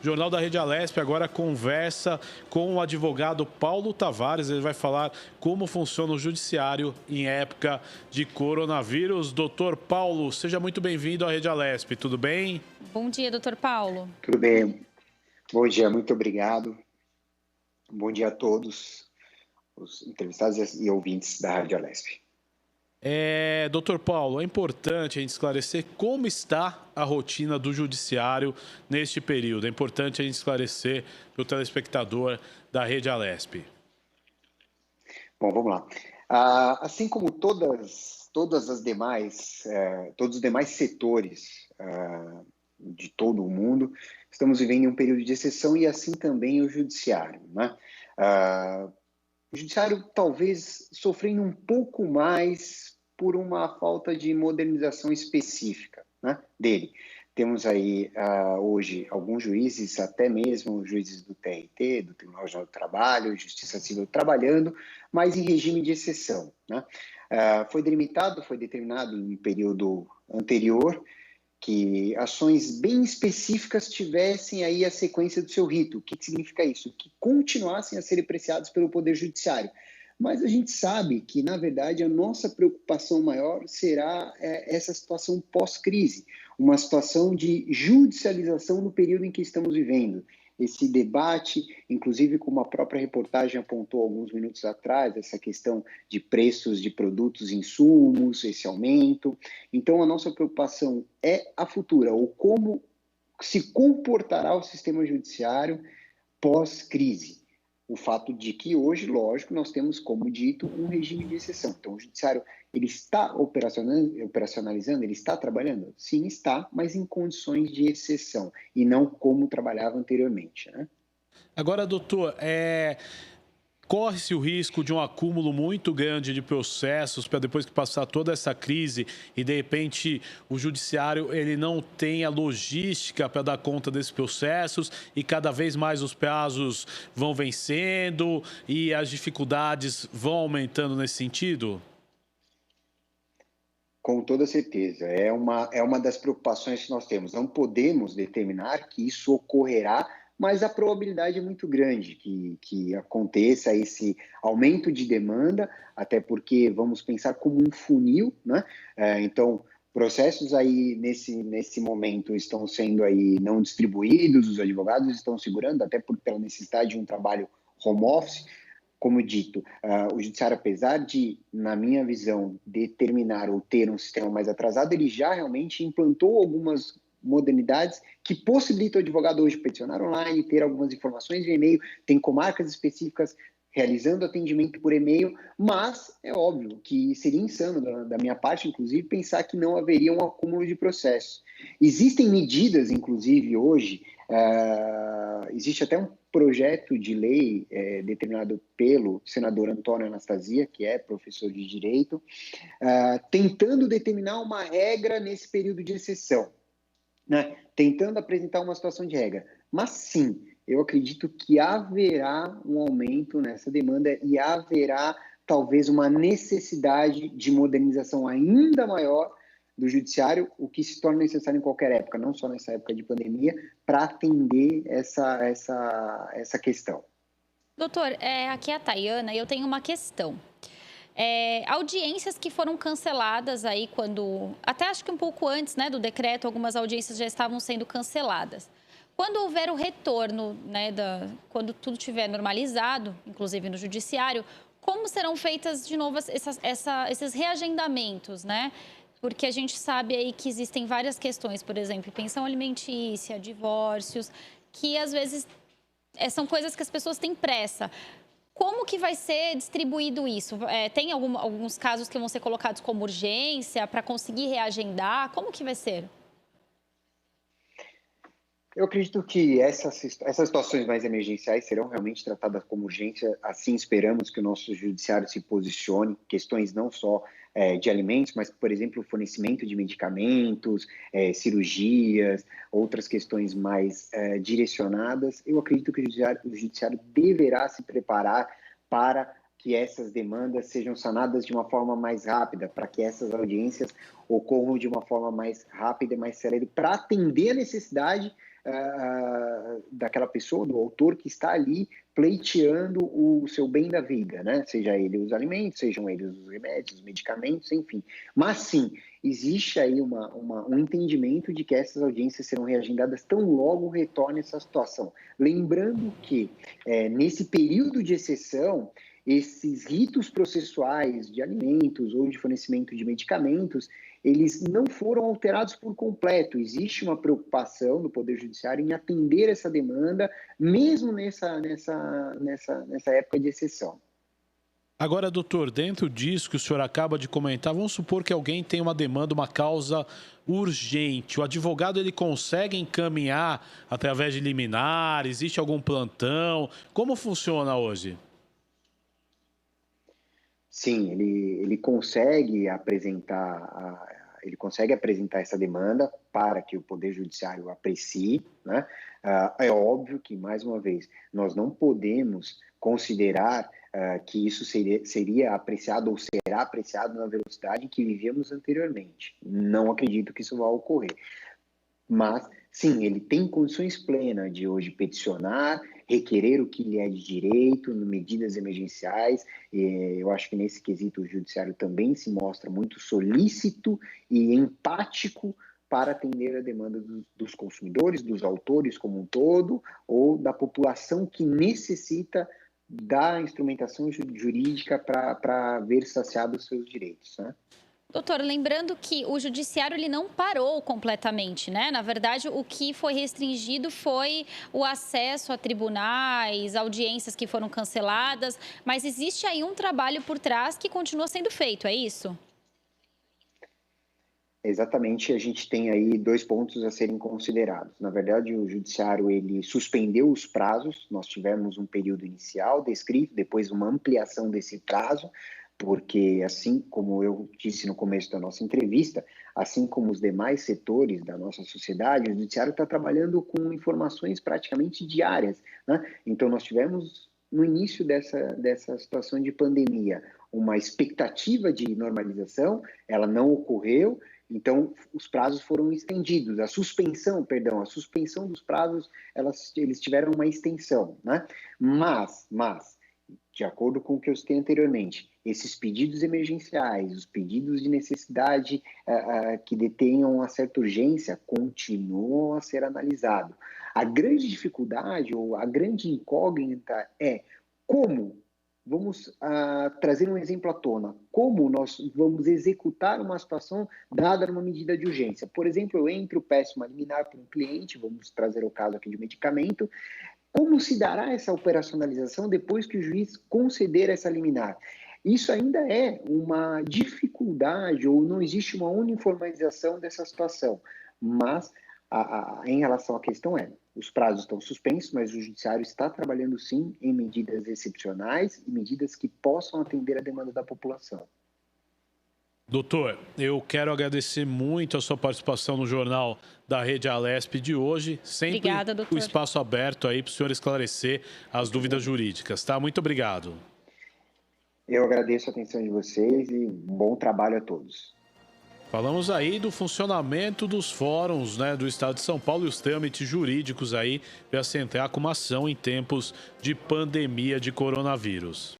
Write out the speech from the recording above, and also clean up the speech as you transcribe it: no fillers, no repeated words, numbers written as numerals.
O Jornal da Rede Alesp agora conversa com o advogado Paulo Tavares. Ele vai falar como funciona o judiciário em época de coronavírus. Doutor Paulo, seja muito bem-vindo à Rede Alesp. Tudo bem? Bom dia, doutor Paulo. Tudo bem. Bom dia, muito obrigado. Bom dia a todos os entrevistados e ouvintes da Rádio Alesp. Doutor Paulo, é importante a gente esclarecer como está a rotina do judiciário neste período. É importante a gente esclarecer para o telespectador da Rede Alesp. Bom, vamos lá. Assim como todas as demais, todos os demais setores de todo o mundo, estamos vivendo um período de exceção e assim também o judiciário, né? O judiciário talvez sofrendo um pouco mais por uma falta de modernização específica, né, dele. Temos aí hoje alguns juízes, até mesmo juízes do TRT, do Tribunal Regional do Trabalho, Justiça Civil, trabalhando, mas em regime de exceção, né? Foi determinado em um período anterior que ações bem específicas tivessem aí a sequência do seu rito. O que significa isso? Que continuassem a ser apreciados pelo Poder Judiciário. Mas a gente sabe que, na verdade, a nossa preocupação maior será essa situação pós-crise, uma situação de judicialização no período em que estamos vivendo. Esse debate, inclusive como a própria reportagem apontou alguns minutos atrás, essa questão de preços de produtos e insumos, esse aumento. Então, a nossa preocupação é a futura, ou como se comportará o sistema judiciário pós-crise. O fato de que hoje, lógico, nós temos, como dito, um regime de exceção. Então, o judiciário, ele está operacionalizando, ele está trabalhando? Sim, está, mas em condições de exceção, e não como trabalhava anteriormente, né? Agora, doutor, corre-se o risco de um acúmulo muito grande de processos para depois que passar toda essa crise e, de repente, o judiciário ele não tem a logística para dar conta desses processos e cada vez mais os prazos vão vencendo e as dificuldades vão aumentando nesse sentido? Com toda certeza. É uma das preocupações que nós temos. Não podemos determinar que isso ocorrerá, mas a probabilidade é muito grande que aconteça esse aumento de demanda, até porque vamos pensar como um funil, né? Então, processos aí nesse momento estão sendo aí não distribuídos, os advogados estão segurando, até pela necessidade de um trabalho home office. Como dito, o judiciário, apesar de, na minha visão, determinar ou ter um sistema mais atrasado, ele já realmente implantou algumas modernidades que possibilitam o advogado hoje peticionar online, ter algumas informações de e-mail, tem comarcas específicas realizando atendimento por e-mail, mas é óbvio que seria insano da minha parte, inclusive, pensar que não haveria um acúmulo de processos. Existem medidas, inclusive, hoje, existe até um projeto de lei determinado pelo senador Antônio Anastasia, que é professor de Direito, tentando determinar uma regra nesse período de exceção, né? Tentando apresentar uma situação de regra. Mas sim, eu acredito que haverá um aumento nessa demanda e haverá talvez uma necessidade de modernização ainda maior do judiciário, o que se torna necessário em qualquer época, não só nessa época de pandemia, para atender essa questão. Doutor, aqui é a Tayana e eu tenho uma questão. Audiências que foram canceladas aí quando, até acho que um pouco antes, né, do decreto, algumas audiências já estavam sendo canceladas. Quando houver o retorno, né, quando tudo estiver normalizado, inclusive no judiciário, como serão feitas de novo esses reagendamentos, né? Porque a gente sabe aí que existem várias questões, por exemplo, pensão alimentícia, divórcios, que às vezes são coisas que as pessoas têm pressa. Como que vai ser distribuído isso? Tem alguns casos que vão ser colocados como urgência para conseguir reagendar? Como que vai ser? Eu acredito que essas situações mais emergenciais serão realmente tratadas como urgência. Assim esperamos que o nosso judiciário se posicione. Questões não só de alimentos, mas, por exemplo, fornecimento de medicamentos, cirurgias, outras questões mais direcionadas. Eu acredito que o judiciário deverá se preparar para que essas demandas sejam sanadas de uma forma mais rápida, para que essas audiências ocorram de uma forma mais rápida e mais célere, para atender a necessidade daquela pessoa, do autor que está ali pleiteando o seu bem da vida, né? Seja ele os alimentos, sejam eles os remédios, os medicamentos, enfim. Mas sim, existe aí um entendimento de que essas audiências serão reagendadas tão logo retorne essa situação. Lembrando que, nesse período de exceção, esses ritos processuais de alimentos ou de fornecimento de medicamentos, eles não foram alterados por completo. Existe uma preocupação do Poder Judiciário em atender essa demanda, mesmo nessa época de exceção. Agora, doutor, dentro disso que o senhor acaba de comentar, vamos supor que alguém tem uma demanda, uma causa urgente. O advogado ele consegue encaminhar através de liminar? Existe algum plantão? Como funciona hoje? Sim, ele consegue apresentar essa demanda para que o Poder Judiciário aprecie, né? É óbvio que, mais uma vez, nós não podemos considerar que isso seria apreciado ou será apreciado na velocidade que vivíamos anteriormente. Não acredito que isso vá ocorrer. Mas, sim, ele tem condições plenas de hoje peticionar, requerer o que lhe é de direito, medidas emergenciais. Eu acho que nesse quesito o judiciário também se mostra muito solícito e empático para atender a demanda dos consumidores, dos autores como um todo, ou da população que necessita da instrumentação jurídica para ver saciados os seus direitos, né? Doutor, lembrando que o judiciário ele não parou completamente, né? Na verdade, o que foi restringido foi o acesso a tribunais, audiências que foram canceladas, mas existe aí um trabalho por trás que continua sendo feito, é isso? Exatamente, a gente tem aí 2 pontos a serem considerados. Na verdade, o judiciário ele suspendeu os prazos, nós tivemos um período inicial descrito, depois uma ampliação desse prazo, porque assim como eu disse no começo da nossa entrevista, assim como os demais setores da nossa sociedade, o judiciário está trabalhando com informações praticamente diárias, né? Então nós tivemos no início dessa situação de pandemia uma expectativa de normalização, ela não ocorreu, então os prazos foram estendidos, a suspensão dos prazos, eles tiveram uma extensão, né? Mas de acordo com o que eu citei anteriormente, esses pedidos emergenciais, os pedidos de necessidade que detenham uma certa urgência, continuam a ser analisados. A grande dificuldade ou a grande incógnita é como, vamos trazer um exemplo à tona, como nós vamos executar uma situação dada numa medida de urgência. Por exemplo, eu entro, peço uma liminar para um cliente, vamos trazer o caso aqui de medicamento. Como se dará essa operacionalização depois que o juiz conceder essa liminar? Isso ainda é uma dificuldade ou não existe uma uniformização dessa situação. Mas, em relação à questão os prazos estão suspensos, mas o judiciário está trabalhando sim em medidas excepcionais e medidas que possam atender a demanda da população. Doutor, eu quero agradecer muito a sua participação no Jornal da Rede Alesp de hoje. Sempre Obrigada, doutor. o espaço aberto aí para o senhor esclarecer as dúvidas jurídicas, tá? Muito obrigado. Eu agradeço a atenção de vocês e um bom trabalho a todos. Falamos aí do funcionamento dos fóruns, né, do Estado de São Paulo e os trâmites jurídicos aí para se entrar com uma ação em tempos de pandemia de coronavírus.